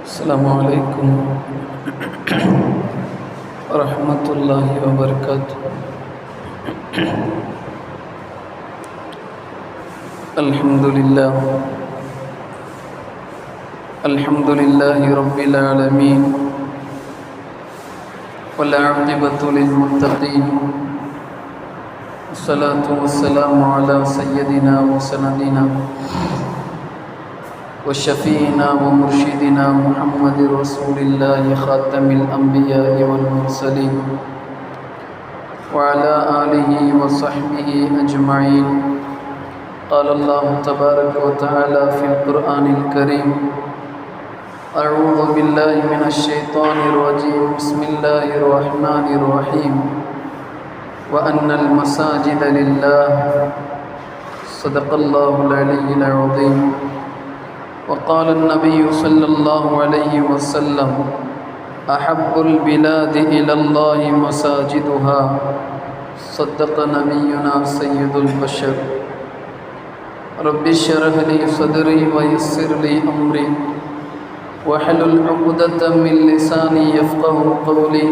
السلام عليكم ورحمة الله وبركاته. الحمد لله رب العالمين، والعاقبة للمتقين، والصلاة والسلام على سيدنا وسندنا وشفينا ومرشدنا محمد رسول الله خاتم الأنبياء والمرسلين، وعلى آله وصحبه أجمعين. قال الله تبارك وتعالى في القرآن الكريم: أعوذ بالله من الشيطان الرجيم، بسم الله الرحمن الرحيم. وأن المساجد لله. صدق الله العلي العظيم. وقال النبي صلى الله عليه وسلم: أحب البلاد إلى الله مساجدها. صدق نبينا سيد البشر. رب اشرح لي صدري ويسر لي أمري واحلل عقدة من لساني يفقه قولي.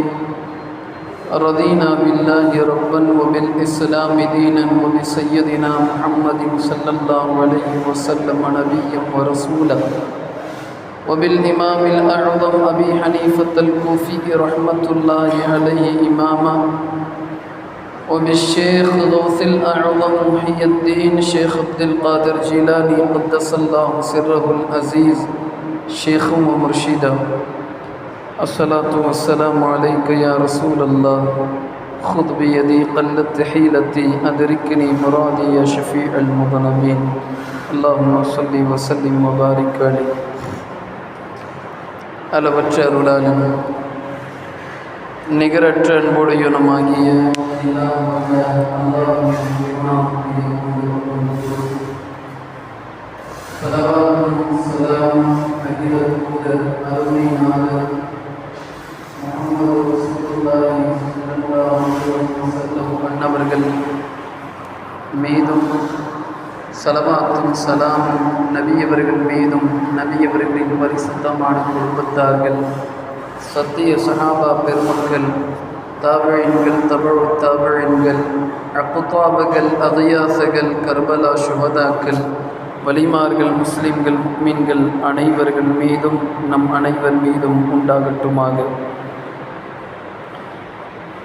رضينا بالله ربا وبالإسلام دينا وبسيدنا محمد صلى الله عليه وسلم نبيا ورسولا، وبالإمام الأعظم أبي حنيفة الكوفي رحمة الله عليه إماما، وبالشيخ غوث الأعظم محي الدين شيخ عبد القادر جيلاني قدس الله سره العزيز شيخ ومرشدا. الصلاة والسلام عليك يا رسول الله، خذ بيدي قلت حيلتي أدركني مرادي يا شفيع المذنبين. اللهم صل وسلم وبارك عليه. அளவற்ற அருளாளன் நிகரற்ற அன்புடையவனுமாகிய அன்னவர்கள் மீதும் சலவாத்தும் சலாமும் நபியவர்கள் மீதும் நபியவர்களின் பரிசுத்தமான குடும்பத்தார்கள், சத்திய சஹாபா பெருமக்கள், தாபிஈன்கள், தபஉ தாபிஈன்கள், அக்தாபுகள், அகியாசகள், கர்பலா சுஹதாக்கள், வலிமார்கள், முஸ்லிம்கள், முஃமின்கள் அனைவர்கள் மீதும் நம் அனைவர் மீதும் உண்டாகட்டுமாக.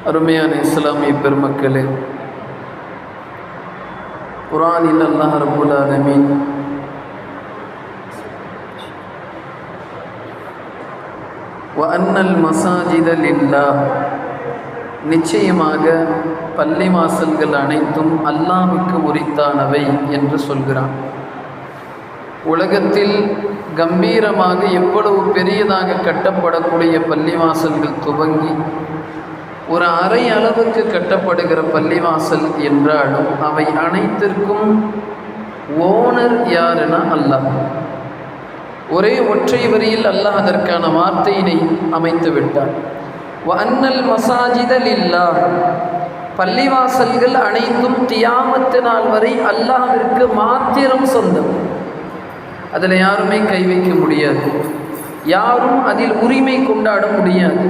அருமையான இஸ்லாமிய பெருமக்களே, குர்ஆனில் அல்லாஹ் ரப்பல் ஆலமீன் வஅன்னல் மஸாஜித லில்லாஹ், நிச்சயமாக பள்ளி வாசல்கள் அனைத்தும் அல்லாஹ்வுக்கு உரித்தானவை என்று சொல்கிறான். உலகத்தில் கம்பீரமாக எவ்வளவு பெரியதாக கட்டப்படக்கூடிய பள்ளிவாசல்கள் துவங்கி ஒரு அரை அளவுக்கு கட்டப்படுகிற பள்ளிவாசல் என்றாலும் அவை அனைத்திற்கும் ஓனர் யாருன்னா அல்லாஹ். ஒரே ஒற்றை வரியில் அல்லாஹ் அதற்கான வார்த்தையினை அமைத்து விட்டார். வஅன்னல் மஸாஜித லில்லாஹ், பள்ளிவாசல்கள் அனைத்தும் கியாமத் நாள் வரை அல்லாஹ்விற்கு மாத்திரம் சொந்தம். அதில் யாருமே கை வைக்க முடியாது, யாரும் அதில் உரிமை கொண்டாட முடியாது.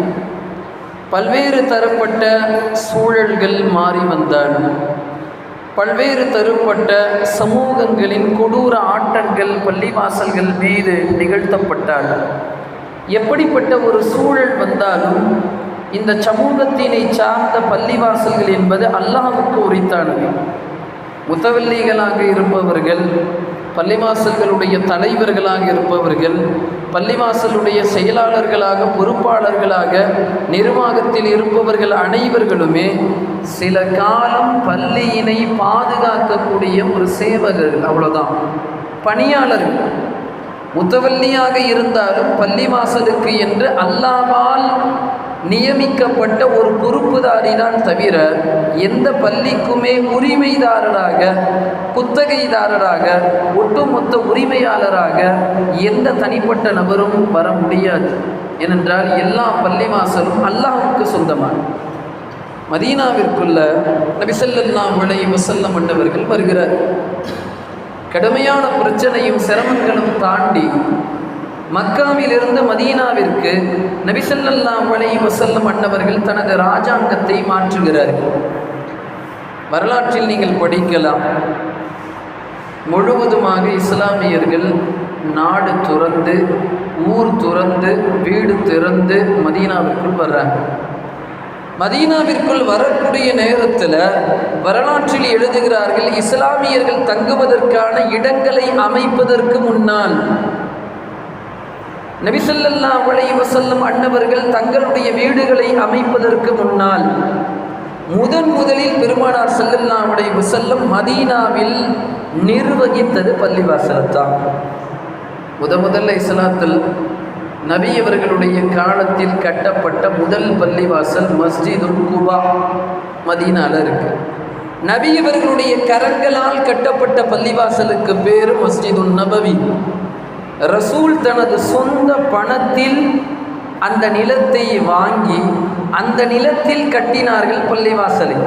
பல்வேறு தரப்பட்ட சூழல்கள் மாறி வந்தாலும், பல்வேறு தரப்பட்ட சமூகங்களின் கொடூர ஆட்டங்கள் பள்ளிவாசல்கள் மீது நிகழ்த்தப்பட்டாலும், எப்படிப்பட்ட ஒரு சூழல் வந்தாலும் இந்த சமூகத்தினை சார்ந்த பள்ளிவாசல்கள் என்பது அல்லாஹ்வுக்கு உரித்தானவை. முத்தவல்லிகளாக இருப்பவர்கள், பள்ளிவாசல்களுடைய தலைவர்களாக இருப்பவர்கள், பள்ளிவாசலுடைய செயலாளர்களாக, பொறுப்பாளர்களாக, நிர்வாகத்தில் இருப்பவர்கள் அனைவர்களுமே சில காலம் பள்ளியினை பாதுகாக்கக்கூடிய ஒரு சேவகர்கள், அவ்வளோதான், பணியாளர்கள். முத்தவல்லியாக இருந்தாலும் பள்ளிவாசலுக்கு என்று அல்லாஹ்வால் நியமிக்கப்பட்ட ஒரு பொறுப்புதாரி தான் தவிர எந்த பள்ளிக்குமே உரிமைதாரராக, குத்தகைதாரராக, ஒட்டுமொத்த உரிமையாளராக எந்த தனிப்பட்ட நபரும் வர முடியாது. ஏனென்றால் எல்லா பள்ளிவாசலும் அல்லாஹ்வுக்கு சொந்தமான. மதீனாவிற்குள்ள நபி ஸல்லல்லாஹு அலைஹி வஸல்லம் என்பவர்கள் வருகிறார். கடுமையான பிரச்சனையும் சிரமங்களும் தாண்டி மக்காவிலிருந்து மதீனாவிற்கு நபி ஸல்லல்லாஹு அலைஹி வஸல்லம் அன்னவர்கள் தனது ராஜாங்கத்தை மாற்றுகிறார்கள். வரலாற்றில் நீங்கள் படிக்கலாம். முழுவதுமாக இஸ்லாமியர்கள் நாடு துறந்து, ஊர் துறந்து, வீடு திறந்து மதீனாவிற்குள் வர்றாங்க. மதீனாவிற்குள் வரக்கூடிய நேரத்தில் வரலாற்றில் எழுதுகிறார்கள், இஸ்லாமியர்கள் தங்குவதற்கான இடங்களை அமைப்பதற்கு முன்னால் நபி ஸல்லல்லாஹு அலைஹி வஸல்லம் அன்னவர்கள் தங்களுடைய வீடுகளை அமைப்பதற்கு முன்னால் முதலில் பெருமானார் ஸல்லல்லாஹு அலைஹி வஸல்லம் மதீனாவில் நிர்வகித்தது பள்ளிவாசலைத்தான். முதல்ல இஸ்லாத்தில் நபி அவர்களுடைய காலத்தில் கட்டப்பட்ட முதல் பள்ளிவாசல் மஸ்ஜிதுல் குபா மதீனாவில் இருக்கு. நபி அவர்களுடைய கரங்களால் கட்டப்பட்ட பள்ளிவாசலுக்கு பேர் மஸ்ஜிதுன் நபவி. ரசூல் தனது சொந்த பணத்தில் அந்த நிலத்தை வாங்கி அந்த நிலத்தில் கட்டினார்கள் பள்ளிவாசலை.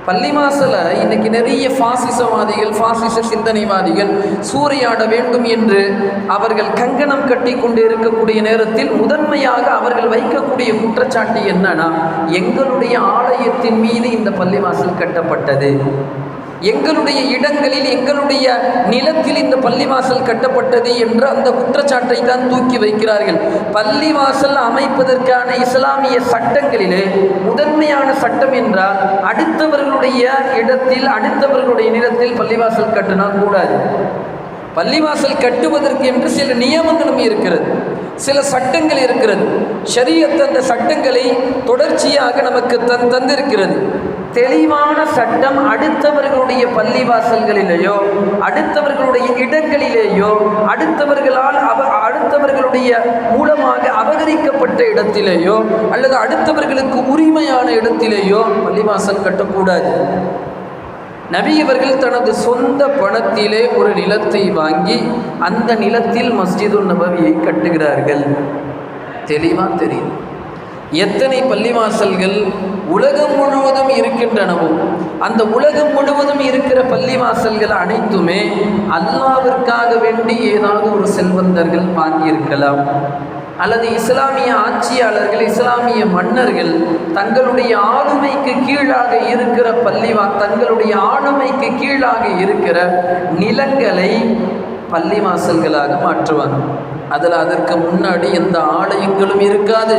பள்ளிவாசலை இன்னைக்கு நிறைய பாசிசவாதிகள், பாசிச சிந்தனைவாதிகள் சூறையாட வேண்டும் என்று அவர்கள் கங்கணம் கட்டி கொண்டு இருக்கக்கூடிய நேரத்தில் முதன்மையாக அவர்கள் வைக்கக்கூடிய குற்றச்சாட்டு என்னன்னா, எங்களுடைய ஆலயத்தின் மீது இந்த பள்ளிவாசல் கட்டப்பட்டது, எங்களுடைய இடங்களில் எங்களுடைய நிலத்தில் இந்த பள்ளிவாசல் கட்டப்பட்டது என்ற அந்த குற்றச்சாட்டை தான் தூக்கி வைக்கிறார்கள். பள்ளிவாசல் அமைப்பதற்கான இஸ்லாமிய சட்டங்களிலே முதன்மையான சட்டம் என்றால் அடுத்தவர்களுடைய இடத்தில், அடுத்தவர்களுடைய நிலத்தில் பள்ளிவாசல் கட்டினா கூடாது. பள்ளிவாசல் கட்டுவதற்கு என்று சில நியமங்களும் இருக்கிறது, சில சட்டங்கள் இருக்கிறது. ஷரியத் அந்த சட்டங்களை தொடர்ச்சியாக நமக்கு தந்திருக்கிறது. தெளிவான சட்டம் அடுத்தவர்களுடைய பள்ளிவாசல்களிலேயோ, அடுத்தவர்களுடைய இடங்களிலேயோ, அடுத்தவர்களுடைய மூலமாக அபகரிக்கப்பட்ட இடத்திலேயோ அல்லது அடுத்தவர்களுக்கு உரிமையான இடத்திலேயோ பள்ளிவாசல் கட்டக்கூடாது. நபி அவர்கள் தனது சொந்த பணத்திலே ஒரு நிலத்தை வாங்கி அந்த நிலத்தில் மஸ்ஜிதுன் நபவியை கட்டுகிறார்கள். தெளிவாக தெரியும். எத்தனை பள்ளிவாசல்கள் உலகம் முழுவதும் இருக்கின்றனவோ அந்த உலகம் முழுவதும் இருக்கிற பள்ளிவாசல்கள் அனைத்துமே அல்லாஹ்விற்காக வேண்டி ஏதாவது ஒரு செல்வந்தர்கள் வாங்கியிருக்கலாம், அல்லது இஸ்லாமிய ஆட்சியாளர்கள், இஸ்லாமிய மன்னர்கள் தங்களுடைய ஆளுமைக்கு கீழாக இருக்கிற தங்களுடைய ஆளுமைக்கு கீழாக இருக்கிற நிலங்களை பள்ளிவாசல்களாக மாற்றுவாங்க. அதில் அதற்கு முன்னாடி எந்த ஆலயங்களும் இருக்காது,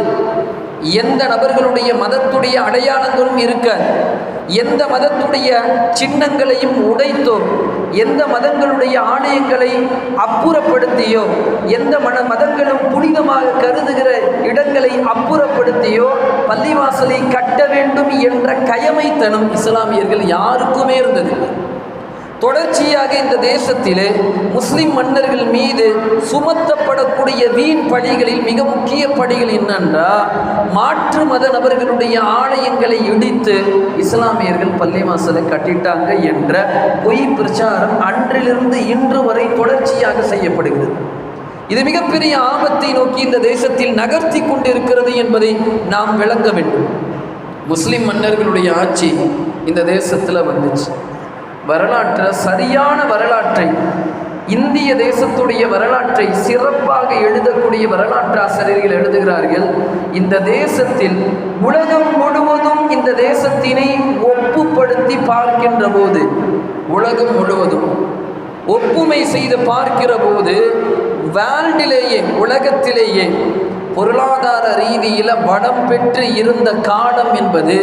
எந்த நபர்களுடைய மதத்துடைய அடையாளங்களும் இருக்காது, எந்த மதத்துடைய சின்னங்களையும் உடைத்தோ, எந்த மதங்களுடைய ஆலயங்களை அப்புறப்படுத்தியோ, எந்த மதங்களும் புனிதமாக கருதுகிற இடங்களை அப்புறப்படுத்தியோ பள்ளிவாசலை கட்ட வேண்டும் என்ற கயமைத்தனம் இஸ்லாமியர்கள் யாருக்குமே இருந்தது. தொடர்ச்சியாக இந்த தேசத்திலே முஸ்லிம் மன்னர்கள் மீது சுமத்தப்படக்கூடிய வீண் பழிகளில் மிக முக்கிய பழிகள் என்னென்றால், மாற்று மத நபர்களுடைய ஆலயங்களை இடித்து இஸ்லாமியர்கள் பள்ளிவாசலை கட்டிட்டாங்க என்ற பொய் பிரச்சாரம் அன்றிலிருந்து இன்று வரை தொடர்ச்சியாக செய்யப்படுகிறது. இது மிகப்பெரிய ஆபத்தை நோக்கி இந்த தேசத்தில் நகர்த்தி கொண்டிருக்கிறது என்பதை நாம் விளங்க வேண்டும். முஸ்லிம் மன்னர்களுடைய ஆட்சி இந்த தேசத்தில் வந்துச்சு. சரியான வரலாற்றை, இந்திய தேசத்துடைய வரலாற்றை சிறப்பாக எழுதக்கூடிய வரலாற்று ஆசிரியர்கள் எழுதுகிறார்கள், இந்த தேசத்தில் உலகம் முழுவதும் இந்த தேசத்தினை ஒப்புப்படுத்தி பார்க்கின்ற போது, உலகம் முழுவதும் ஒப்புமை செய்து பார்க்கிற போது வேர்ல்டிலேயே, உலகத்திலேயே பொருளாதார ரீதியில் வளம் பெற்று இருந்த காலம் என்பது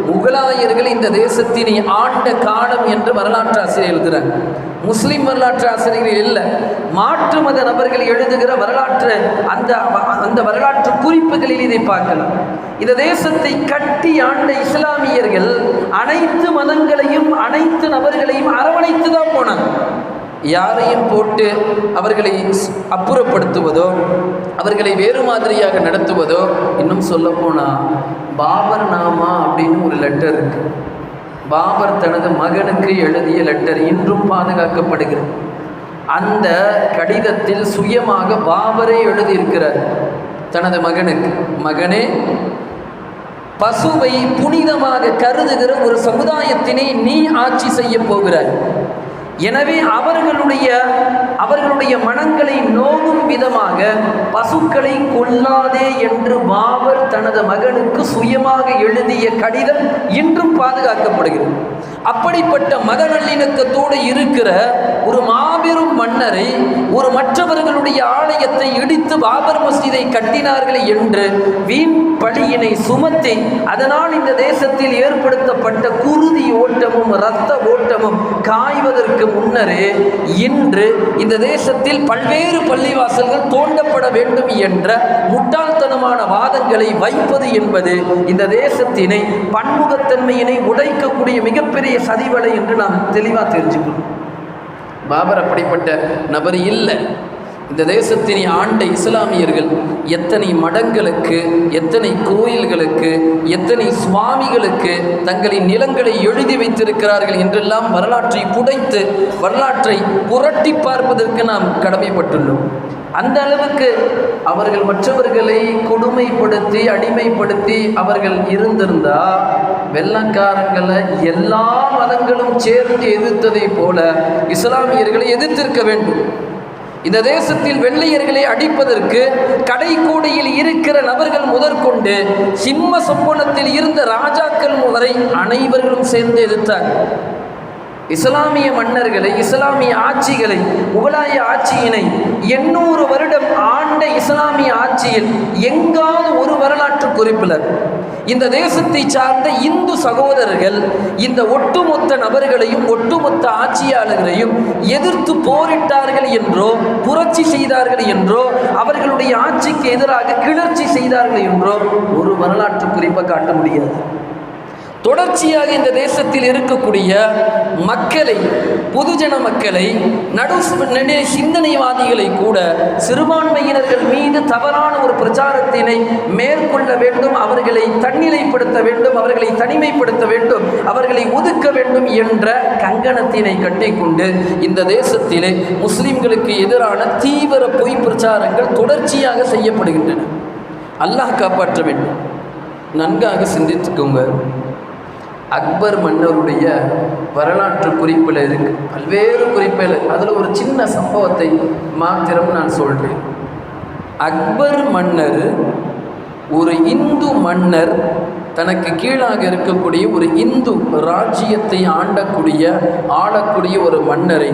முகலாயர்கள் இந்த தேசத்தினை ஆண்ட காலம் என்று வரலாற்று ஆசிரியர் எழுதுகிறார். முஸ்லிம் வரலாற்று ஆசிரியர்கள் இல்லை, மாற்று மத நபர்கள் எழுதுகிற வரலாற்று அந்த வரலாற்று குறிப்புகளில் இதை பார்க்கலாம். இந்த தேசத்தை கட்டி ஆண்ட இஸ்லாமியர்கள் அனைத்து மதங்களையும் அனைத்து நபர்களையும் அரவணைத்து தான் போனாங்க. யாரையும் போட்டு அவர்களை அப்புறப்படுத்துவதோ, அவர்களை வேறு மாதிரியாக நடத்துவதோ, இன்னும் சொல்ல போனால் பாபர் நாமா அப்படின்னு ஒரு லெட்டர் இருக்கு. பாபர் தனது மகனுக்கு எழுதிய லெட்டர் இன்றும் பாதுகாக்கப்படுகிறது. அந்த கடிதத்தில் சுயமாக பாபரே எழுதியிருக்கிறார் தனது மகனுக்கு, மகனே, பசுவை புனிதமாக கருதுகிற ஒரு சமுதாயத்தினை நீ ஆட்சி செய்ய போகிறாய். எனவே அவர்களுடைய மனங்களை நோகும் விதமாக பசுக்களை கொல்லாதே என்று பாபர் தனது மகனுக்கு சுயமாக எழுதிய கடிதம் இன்றும் பாதுகாக்கப்படுகிறது. அப்படிப்பட்ட மத நல்லிணக்கத்தோடு இருக்கிற ஒரு மாபெரும் மன்னரை ஒரு மற்றவர்களுடைய ஆலயத்தை இடித்து பாபர் மஸ்ஜிதை கட்டினார்கள் என்று வீண் பழியினை சுமத்தி அதனால் இந்த தேசத்தில் ஏற்படுத்தப்பட்ட குருதி ஓட்டமும் இரத்த ஓட்டமும் காய்வதற்கு முன்னரே இன்று இந்த தேசத்தில் பல்வேறு பள்ளிவாசல்கள் தோண்டப்பட வேண்டும் என்ற முட்டாள்தனமான வாதங்களை வைப்பது என்பது இந்த தேசத்தினை பன்முகத்தன்மையினை உடைக்கக்கூடிய மிகப்பெரிய சதிவலை என்று நாம் தெளிவாக தெரிஞ்சுக்கணும். பாபர் அப்படிப்பட்ட நபர் இல்லை. இந்த தேசத்தினை ஆண்ட இஸ்லாமியர்கள் எத்தனை மடங்களுக்கு, எத்தனை கோயில்களுக்கு, எத்தனை சுவாமிகளுக்கு தங்களின் நிலங்களை எழுதி வைத்திருக்கிறார்கள் என்றெல்லாம் வரலாற்றை புடைத்து வரலாற்றை புரட்டி பார்ப்பதற்கு நாம் கடமைப்பட்டுள்ளோம். அந்த அளவுக்கு அவர்கள் மற்றவர்களை கொடுமைப்படுத்தி அடிமைப்படுத்தி அவர்கள் இருந்திருந்தால் வெள்ளக்காரங்களை எல்லா மதங்களும் சேர்ந்து எதிர்த்ததை போல இஸ்லாமியர்களை எதிர்த்திருக்க வேண்டும். இந்த தேசத்தில் வெள்ளையர்களை அடிப்பதற்கு கடைக்கோடியில் இருக்கிற நபர்கள் முதற்கொண்டு சிம்ம சொப்பனத்தில் இருந்த ராஜாக்கள் வரை அனைவர்களும் சேர்ந்து எதிர்த்தார். இஸ்லாமிய மன்னர்களை, இஸ்லாமிய ஆட்சிகளை, முகலாய ஆட்சியினை 800 வருடம் ஆண்ட இஸ்லாமிய ஆட்சியில் எங்காவது ஒரு வரலாற்று குறிப்பில் இந்த தேசத்தை சார்ந்த இந்து சகோதரர்கள் இந்த ஒட்டுமொத்த நபர்களையும் ஒட்டுமொத்த ஆட்சியாளர்களையும் எதிர்த்து போரிட்டார்கள் என்றோ, புரட்சி செய்தார்கள் என்றோ, அவர்களுடைய ஆட்சிக்கு எதிராக கிளர்ச்சி செய்தார்கள் என்றோ ஒரு வரலாற்று குறிப்பை காட்ட முடியாது. தொடர்ச்சியாக இந்த தேசத்தில் இருக்கக்கூடிய மக்களை, பொதுஜன மக்களை, நடு சிந்தனைவாதிகளை கூட சிறுபான்மையினர்கள் மீது தவறான ஒரு பிரச்சாரத்தினை மேற்கொள்ள வேண்டும், அவர்களை தன்னிலைப்படுத்த வேண்டும், அவர்களை தனிமைப்படுத்த வேண்டும், அவர்களை ஒதுக்க வேண்டும் என்ற கங்கணத்தினை கட்டிக்கொண்டு இந்த தேசத்திலே முஸ்லிம்களுக்கு எதிரான தீவிர பொய் பிரச்சாரங்கள் தொடர்ச்சியாக செய்யப்படுகின்றன. அல்லாஹ் காப்பாற்ற வேண்டும். நன்காக சிந்தித்துக்கோங்க. அக்பர் மன்னருடைய வரலாற்று குறிப்பில் இருக்கு, பல்வேறு குறிப்பில். அதில் ஒரு சின்ன சம்பவத்தை மாத்திரம் நான் சொல்கிறேன். அக்பர் மன்னர் ஒரு இந்து மன்னர் தனக்கு கீழாக இருக்கக்கூடிய ஒரு இந்து ராஜ்யத்தை ஆளக்கூடிய ஒரு மன்னரை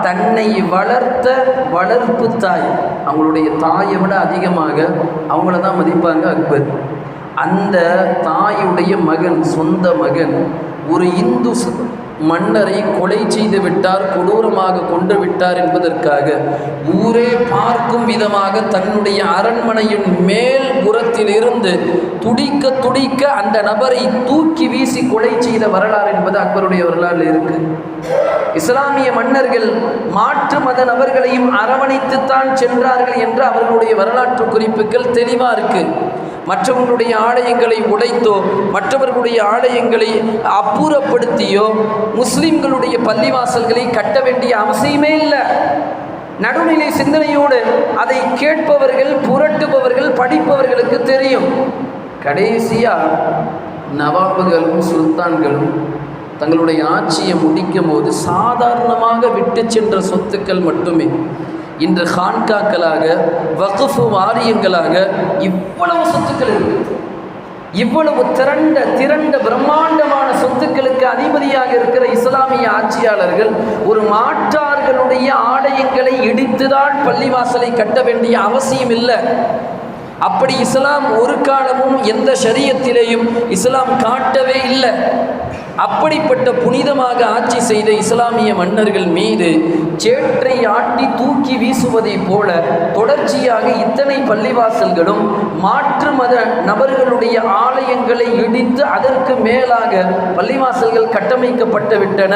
தன்னை வளர்த்த வளர்ப்பு தாய், அவங்களுடைய தாயை விட அதிகமாக அவங்கள தான் மதிப்பாங்க அக்பர். அந்த தாயுடைய மகன், சொந்த மகன் ஒரு இந்து மன்னரை கொலை செய்து விட்டார், கொடூரமாக கொன்று விட்டார் என்பதற்காக ஊரே பார்க்கும் விதமாக தன்னுடைய அரண்மனையின் மேல் புறத்தில் இருந்து துடிக்க துடிக்க அந்த நபரை தூக்கி வீசி கொலை செய்த வரலாறு என்பது அக்பருடைய வரலாறு இருக்கு. இஸ்லாமிய மன்னர்கள் மாற்று மத நபர்களையும் அரவணைத்துத்தான் சென்றார்கள் என்று அவர்களுடைய வரலாற்று குறிப்புகள் தெளிவாக இருக்கு. மற்றவர்களுடைய ஆலயங்களை உடைத்தோ, மற்றவர்களுடைய ஆலயங்களை அப்புறப்படுத்தியோ முஸ்லிம்களுடைய பள்ளிவாசல்களை கட்ட வேண்டிய அவசியமே இல்லை. நடுநிலை சிந்தனையோடு அதை கேட்பவர்கள், புரட்டுபவர்கள், படிப்பவர்களுக்கு தெரியும். கடைசியாக நவாபுகளும் சுல்தான்களும் தங்களுடைய ஆட்சியை முடிக்கும் போது சாதாரணமாக விட்டு சென்ற சொத்துக்கள் மட்டுமே இன்று ஹான்காக்களாக, வக்ஃபு வாரியங்களாக இவ்வளவு சொத்துக்கள் இருக்கு. இவ்வளவு திரண்ட பிரம்மாண்டமான சொத்துக்களுக்கு அதிபதியாக இருக்கிற இஸ்லாமிய ஆட்சியாளர்கள் ஒரு மாற்றார்களுடைய ஆலயங்களை இடித்துதான் பள்ளிவாசலை கட்ட வேண்டிய அவசியம் இல்லை. அப்படி இஸ்லாம் ஒரு காலமும் எந்த ஷரியத்திலேயும் இஸ்லாம் காட்டவே இல்லை. அப்படிப்பட்ட புனிதமாக ஆட்சி செய்த இஸ்லாமிய மன்னர்கள் மீது சேற்றை ஆட்டி தூக்கி வீசுவதை போல தொடர்ச்சியாக இத்தனை பள்ளிவாசல்களும் மாற்று மத நபர்களுடைய ஆலயங்களை இடித்து அதற்கு மேலாக பள்ளிவாசல்கள் கட்டமைக்கப்பட்டு விட்டன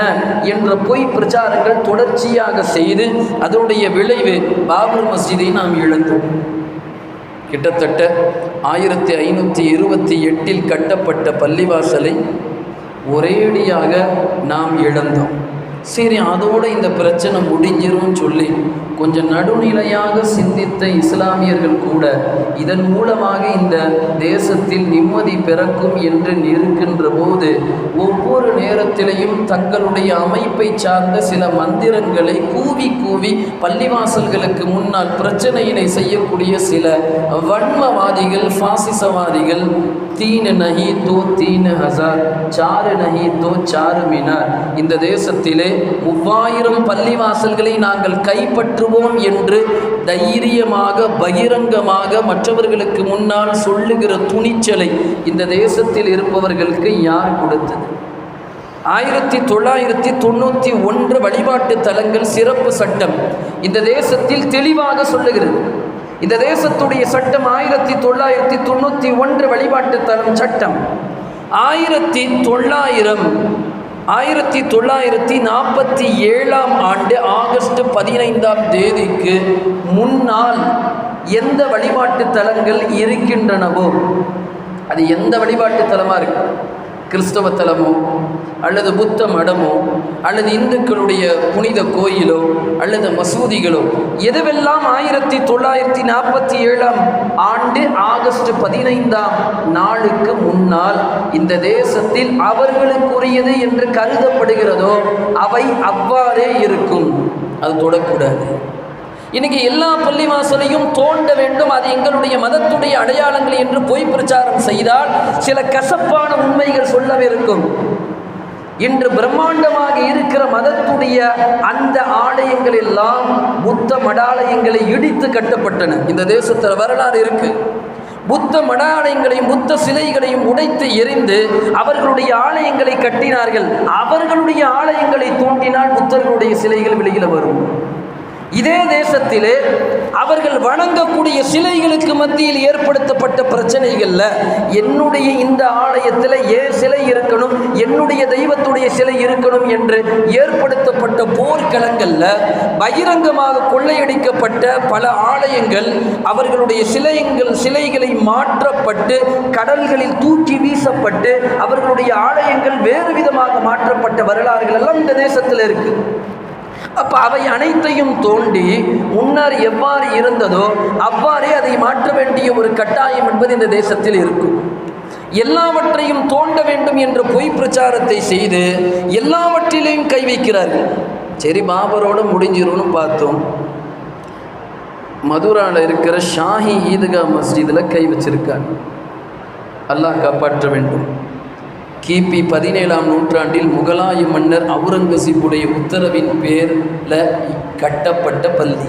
என்ற பொய் பிரச்சாரங்கள் தொடர்ச்சியாக செய்து அதனுடைய விளைவு பாபர் மஸ்ஜிதை நாம் இழந்தோம். கிட்டத்தட்ட 1528 கட்டப்பட்ட பள்ளிவாசலை ஒரேடியாக நாம் இழந்தோம். சரி அதோடு இந்த பிரச்சனை முடிஞ்சிரும் சொல்லி கொஞ்சம் நடுநிலையாக சிந்தித்த இஸ்லாமியர்கள் கூட இதன் மூலமாக இந்த தேசத்தில் நிம்மதி பிறக்கும் என்று இருக்கின்ற போது ஒவ்வொரு நேரத்திலையும் தங்களுடைய அமைப்பை சார்ந்த சில மந்திரங்களை கூவி கூவி பள்ளிவாசல்களுக்கு முன்னால் பிரச்சனையினை செய்யக்கூடிய சில வன்மவாதிகள், பாசிசவாதிகள், தீன் நஹி தோ தீன் ஹசார், சாரு நஹி தோ சாரு மினார், இந்த தேசத்திலே 3000 பள்ளிவாசல்களை நாங்கள் கைப்பற்றுவோம் என்று தைரியமாக பகிரங்கமாக மற்றவர்களுக்கு முன்னால் சொல்லுகிற துணிச்சலை இந்த தேசத்தில் இருப்பவர்களுக்கு யார் கொடுத்தது? 1991 வழிபாட்டு தலங்கள் சிறப்பு சட்டம் இந்த தேசத்தில் தெளிவாக சொல்லுகிறது. இந்த தேசத்துடைய சட்டம் 1991 வழிபாட்டு தலம் சட்டம். 1947 ஆண்டு ஆகஸ்ட் 15 முன்னால் எந்த வழிபாட்டு தலங்கள் இருக்கின்றனவோ, அது எந்த வழிபாட்டு தலமாக இருக்கு, கிறிஸ்தவ தலமோ அல்லது புத்த மடமோ அல்லது இந்துக்களுடைய புனித கோயிலோ அல்லது மசூதிகளோ, எதுவெல்லாம் 1947 ஆண்டு ஆகஸ்ட் 15 முன்னால் இந்த தேசத்தில் அவர்களுக்குரியது என்று கருதப்படுகிறதோ அவை அவ்வாறே இருக்கும். அது தொடக்கூடாது. இன்னைக்கு எல்லா பள்ளிவாசலையும் தோண்ட வேண்டும், அது எங்களுடைய மதத்துடைய அடையாளங்கள் என்று பொய் பிரச்சாரம் செய்தால் சில கசப்பான உண்மைகள் சொல்லவிருக்கும். இன்று பிரம்மாண்டமாக இருக்கிற மதத்துடைய அந்த ஆலயங்கள் எல்லாம் புத்த மடாலயங்களை இடித்து கட்டப்பட்டன. இந்த தேசத்தில் வரலாறு இருக்கு. புத்த மடாலயங்களையும் புத்த சிலைகளையும் உடைத்து எரிந்து அவர்களுடைய ஆலயங்களை கட்டினார்கள். அவர்களுடைய ஆலயங்களை தோண்டினால் புத்தர்களுடைய சிலைகள் வெளியில் வரும். இதே தேசத்திலே அவர்கள் வணங்கக்கூடிய சிலைகளுக்கு மத்தியில் ஏற்படுத்தப்பட்ட பிரச்சனைகள்ல என்னுடைய இந்த ஆலயத்தில் ஏன் சிலை இருக்கணும், என்னுடைய தெய்வத்துடைய சிலை இருக்கணும் என்று ஏற்படுத்தப்பட்ட போர்க்களங்கள்ல பகிரங்கமாக கொள்ளையடிக்கப்பட்ட பல ஆலயங்கள் அவர்களுடைய சிலைகளை மாற்றப்பட்டு கடல்களில் தூக்கி வீசப்பட்டு அவர்களுடைய ஆலயங்கள் வேறு விதமாக மாற்றப்பட்ட வரலாறுகள் எல்லாம் இந்த தேசத்தில் இருக்கு. அப்ப அவை அனைத்தையும் தோண்டி முன்னர் எவ்வாறு இருந்ததோ அவ்வாறே அதை மாற்ற வேண்டிய ஒரு கட்டாயம் என்பது இந்த தேசத்தில் இருக்கும். எல்லாவற்றையும் தோண்ட வேண்டும் என்ற பொய் பிரச்சாரத்தை செய்து எல்லாவற்றிலையும் கை வைக்கிறார்கள். சரி, பாபரோட முடிஞ்சிரும்னு பார்த்தோம். மதுராவில் இருக்கிற ஷாஹி ஈத்கா மஸ்ஜிதில் கை வச்சிருக்காங்க. அல்லாஹ் காப்பாற்ற வேண்டும். கிபி 17ஆம் நூற்றாண்டில் முகலாய மன்னர் அவுரங்கசீப்புடைய உத்தரவின் பேரில் கட்டப்பட்ட பள்ளி.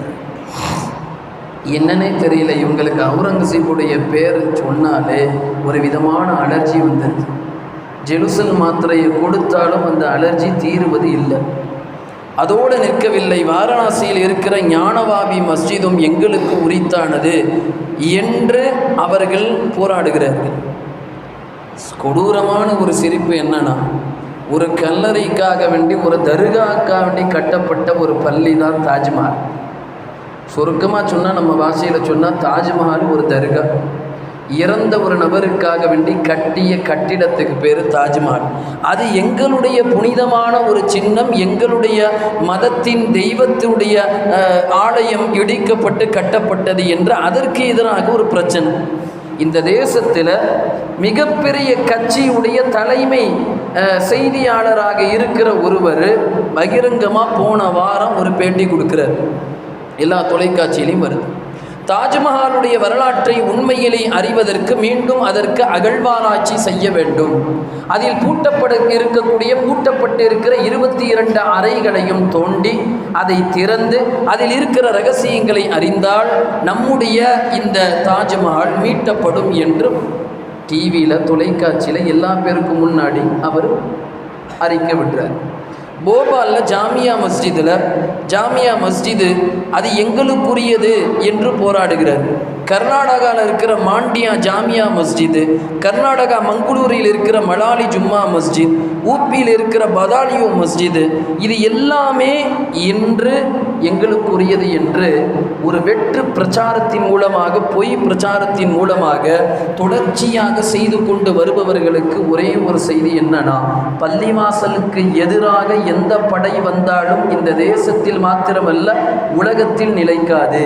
என்னன்னே தெரியல, இவங்களுக்கு அவுரங்கசீப்புடைய பேர் சொன்னாலே ஒரு விதமான அலர்ஜி வந்துடுது. ஜெருசல் மாத்திரையை கொடுத்தாலும் அந்த அலர்ஜி தீருவது இல்லை. அதோடு நிற்கவில்லை, வாரணாசியில் இருக்கிற ஞானவாபி மஸ்ஜிதும் எங்களுக்கு உரித்தானது என்று அவர்கள் போராடுகிறார்கள். கொடூரமான ஒரு சிரிப்பு என்னன்னா, ஒரு கல்லறைக்காக வேண்டி ஒரு தர்காக்காக வேண்டி கட்டப்பட்ட ஒரு பள்ளி தான் தாஜ்மஹால். சுருக்கமாக சொன்னால், நம்ம பாஷையில் சொன்னால் தாஜ்மஹால் ஒரு தர்கா. இறந்த ஒரு நபருக்காக வேண்டி கட்டிய கட்டிடத்துக்கு பேர் தாஜ்மஹால். அது எங்களுடைய புனிதமான ஒரு சின்னம், எங்களுடைய மதத்தின் தெய்வத்துடைய ஆலயம் இடிக்கப்பட்டு கட்டப்பட்டது என்று அதற்கு எதிராக ஒரு பிரச்சனை. இந்த தேசத்தில் மிகப்பெரிய கட்சியுடைய தலைமை செய்தியாளராக இருக்கிற ஒருவர் பகிரங்கமாக போன வாரம் ஒரு பேட்டி கொடுக்குறார். எல்லா தொலைக்காட்சியிலையும் வருது. தாஜ்மஹாலுடைய வரலாற்றை உண்மையிலே அறிவதற்கு மீண்டும் அதற்கு அகழ்வாராய்ச்சி செய்ய வேண்டும். அதில் பூட்டப்பட்டு இருக்கிற 22 அறைகளையும் தோண்டி அதை திறந்து அதில் இருக்கிற ரகசியங்களை அறிந்தால் நம்முடைய இந்த தாஜ்மஹால் மீட்டப்படும் என்று டிவியில் தொலைக்காட்சியில் எல்லா பேருக்கும் முன்னாடி அவர் அறிக்கை விடுறார். போபாலில் ஜாமியா மஸ்ஜிது அது எங்களுக்குரியது என்று போராடுகிறார். கர்நாடகாவில் இருக்கிற மாண்டியா ஜாமியா மஸ்ஜிது, கர்நாடகா மங்களூரில் இருக்கிற மலாலி ஜும்மா மஸ்ஜித், ஊப்பியில் இருக்கிற பதாலியோ மஸ்ஜிது, இது எல்லாமே இன்று எங்களுக்குரியது என்று ஒரு வெற்று பிரச்சாரத்தின் மூலமாக, பொய் பிரச்சாரத்தின் மூலமாக தொடர்ச்சியாக செய்து கொண்டு வருபவர்களுக்கு ஒரே ஒரு செய்தி என்னன்னா, பள்ளிவாசலுக்கு எதிராக எந்த படை வந்தாலும் இந்த தேசத்தில் மாத்திரமல்ல உலகத்தில் நிலைக்காது.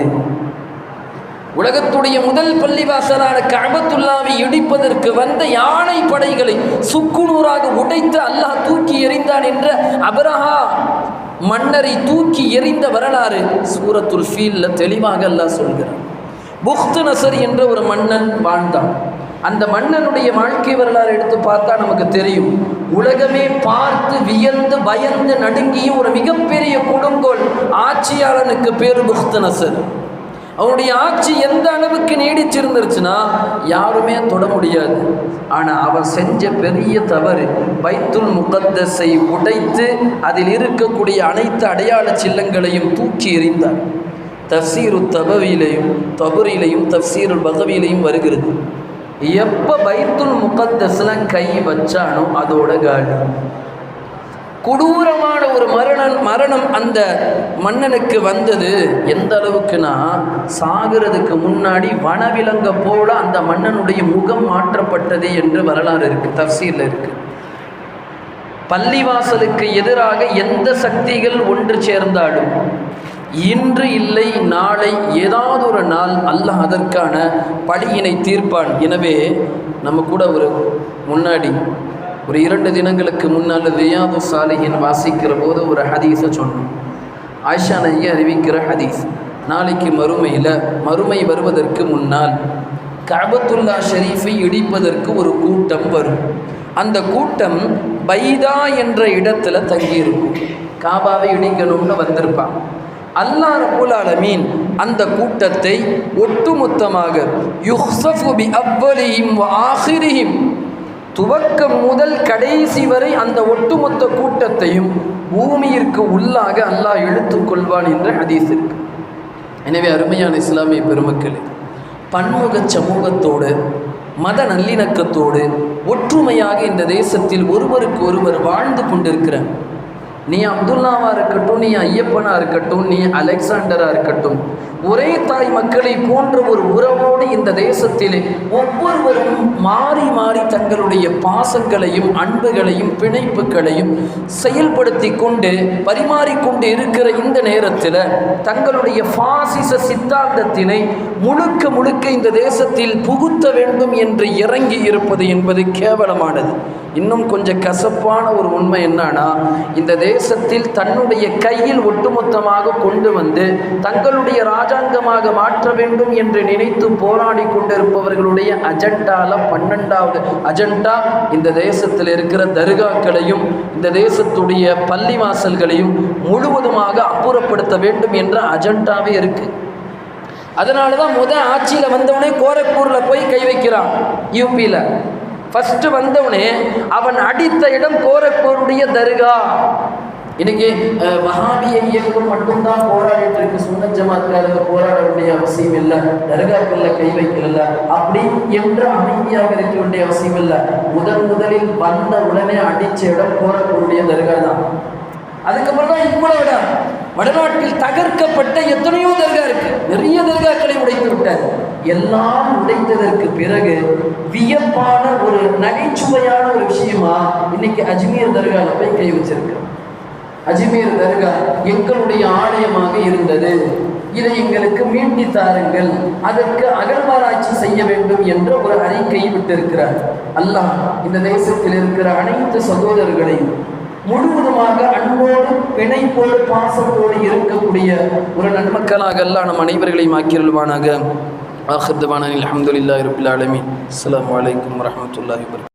உலகத்துடைய முதல் பள்ளிவாசலான கஅபத்துல்லாவை இடிப்பதற்கு வந்த யானை படைகளை சுக்குநூறாக உடைத்து அல்லாஹ் தூக்கி எறிந்தான் என்ற அபரஹா மன்னரை தூக்கி எறிந்த வரலாறு சூரத்துல் ஃபீல்ல தெளிவாக அல்லாஹ் சொல்கிறார். புக்த் நசர் என்ற ஒரு மன்னன் வாழ்ந்தான். அந்த மன்னனுடைய வாழ்க்கை வரலாறு எடுத்து பார்த்தா நமக்கு தெரியும். உலகமே பார்த்து வியந்து பயந்து நடுங்கிய ஒரு மிகப்பெரிய கொடுங்கோல் ஆட்சியாளனுக்கு பேரு புக்த் நசர். அவனுடைய ஆட்சி எந்த அளவுக்கு நீடிச்சிருந்துருச்சுன்னா யாருமே தொட முடியாது. ஆனால் அவன் செஞ்ச பெரிய தவறு, பைத்துல் முகத்தஸை உடைத்து அதில் இருக்கக்கூடிய அனைத்து அடையாள சின்னங்களையும் தூக்கி எறிந்தார். தஃப்சீரு தபரியிலையும் தஃப்சீருல் பகவியிலையும் வருகிறது. எப்போ பைத்துல் முகத்தஸில் கை வச்சானோ அதோட காலி. கொடூரமான ஒரு மரணம் அந்த மன்னனுக்கு வந்தது. எந்த அளவுக்குனா, சாகிறதுக்கு முன்னாடி வனவிலங்க போல அந்த மன்னனுடைய முகம் மாற்றப்பட்டது என்று வரலாறு இருக்குது, தஃப்சீரில் இருக்குது. பள்ளிவாசலுக்கு எதிராக எந்த சக்திகள் ஒன்று சேர்ந்தாலும் இன்று இல்லை நாளை ஏதாவது ஒரு நாள் அல்லாஹ் அதற்கான பழியினை தீர்ப்பான். எனவே நம்ம கூட முன்னாடி ஒரு 2 தினங்களுக்கு முன்னால் ரியாது சாலிஹின் வாசிக்கிற போது ஒரு ஹதீஸை சொன்னோம். ஆயிஷா நபி அறிவிக்கிற ஹதீஸ், நாளைக்கு மறுமை வருவதற்கு முன்னால் கஅபத்துல்லா ஷரீஃபை இடிப்பதற்கு ஒரு கூட்டம் வரும். அந்த கூட்டம் பைதா என்ற இடத்துல தங்கியிருக்கும். காபாவை இடிக்கணும்னு வந்திருப்பான். அல்லாஹ் ரப்புல் ஆலமீன் அந்த கூட்டத்தை ஒட்டுமொத்தமாக யுஹ்ஸஃபு பி அவ்வலிஹிம் வ ஆஹிரிஹிம், துவக்கம் முதல் கடைசி வரை அந்த ஒட்டுமொத்த கூட்டத்தையும் பூமியிற்கு உள்ளாக அல்லாஹ் இழுத்துக் கொள்வான் என்ற ஹதீஸ் இருக்கு. எனவே அருமையான இஸ்லாமிய பெருமக்களே, பன்முக சமூகத்தோடு மத நல்லிணக்கத்தோடு ஒற்றுமையாக இந்த தேசத்தில் ஒருவருக்கு ஒருவர் வாழ்ந்து கொண்டிருக்கிறார். நீ அப்துல்லாவாக இருக்கட்டும், நீ ஐயப்பனாக இருக்கட்டும், நீ அலெக்சாண்டராக இருக்கட்டும், ஒரே தாய் மக்களை போன்ற ஒரு உறவோடு இந்த தேசத்திலே ஒவ்வொருவரும் மாறி மாறி தங்களுடைய பாசங்களையும் அன்புகளையும் பிணைப்புகளையும் செயல்படுத்தி கொண்டு பரிமாறிக்கொண்டு இருக்கிற இந்த நேரத்தில் தங்களுடைய பாசிச சித்தாந்தத்தினை முழுக்க முழுக்க இந்த தேசத்தில் புகுத்த வேண்டும் என்று இறங்கி இருப்பது என்பது கேவலமானது. இன்னும் கொஞ்சம் கசப்பான ஒரு உண்மை என்னன்னா, இந்த தேசத்தில் தன்னுடைய கையில் ஒட்டுமொத்தமாக கொண்டு வந்து தங்களுடைய ராஜாங்கமாக மாற்ற வேண்டும் என்று நினைத்து போராடி கொண்டிருப்பவர்களுடைய அஜெண்டால 12வது அஜெண்டா இந்த தேசத்தில் இருக்கிற தர்காக்களையும் இந்த தேசத்துடைய பள்ளிவாசல்களையும் முழுவதுமாக அப்புறப்படுத்த வேண்டும் என்ற அஜெண்டாவே இருக்கு. அதனால தான் ஆட்சியில் வந்தவனே கோரக்பூரில் போய் கை வைக்கிறான். யூபியில் ஃபஸ்ட்டு வந்தவனே அவன் அடித்த இடம் கோரக்பூருடைய தர்கா. இன்னைக்கு வஹாபிய இயக்கம் மட்டும்தான் போராடிட்டு இருக்கு. சுன்னத் ஜமாத்காரங்க போராட வேண்டிய அவசியம் இல்லை, தர்காக்கள்ல கை வைக்கல அப்படி என்று அமைதியாக இருக்க வேண்டிய அவசியம் இல்லை. முதலில் வந்த உடனே அடிச்ச இடம் கோரக்பூருடைய தர்கா தான். அதுக்கப்புறம் தான் இவ்வளவு இடம் வடநாட்டில் தகர்க்கப்பட்ட எத்தனையோ தர்கா இருக்கு. நிறைய தர்காக்களை உடைத்து விட்டார். எல்லாம் உடைத்ததற்கு பிறகு வியப்பான ஒரு நகைச்சுவையான ஒரு விஷயமா இன்னைக்கு அஜ்மீர் தர்கால போய் கை வச்சிருக்கிறோம். அஜ்மீர் தர்கா எங்களுடைய ஆலயமாக இருந்தது, இதை எங்களுக்கு மீட்டி தாருங்கள், அதற்கு அகழ்வாராய்ச்சி செய்ய வேண்டும் என்ற ஒரு அறிக்கையை விட்டிருக்கிறார். அல்லாஹ் இந்த தேசத்தில் இருக்கிற அனைத்து சகோதரர்களையும் முழுவதுமாக அன்போடு பிணைப்போடு பாசத்தோடு இருக்கக்கூடிய ஒரு நன்மக்களாக அல்லாஹ் நம் அனைவர்களையும் ஆக்கியருள்வானாக. ஆகிர் தவானா அல்ஹம்துலில்லாஹி ரப்பில் ஆலமீன். அஸ்ஸலாமு அலைக்கும் வரஹ்மத்துல்லாஹி வபரகாத்துஹு.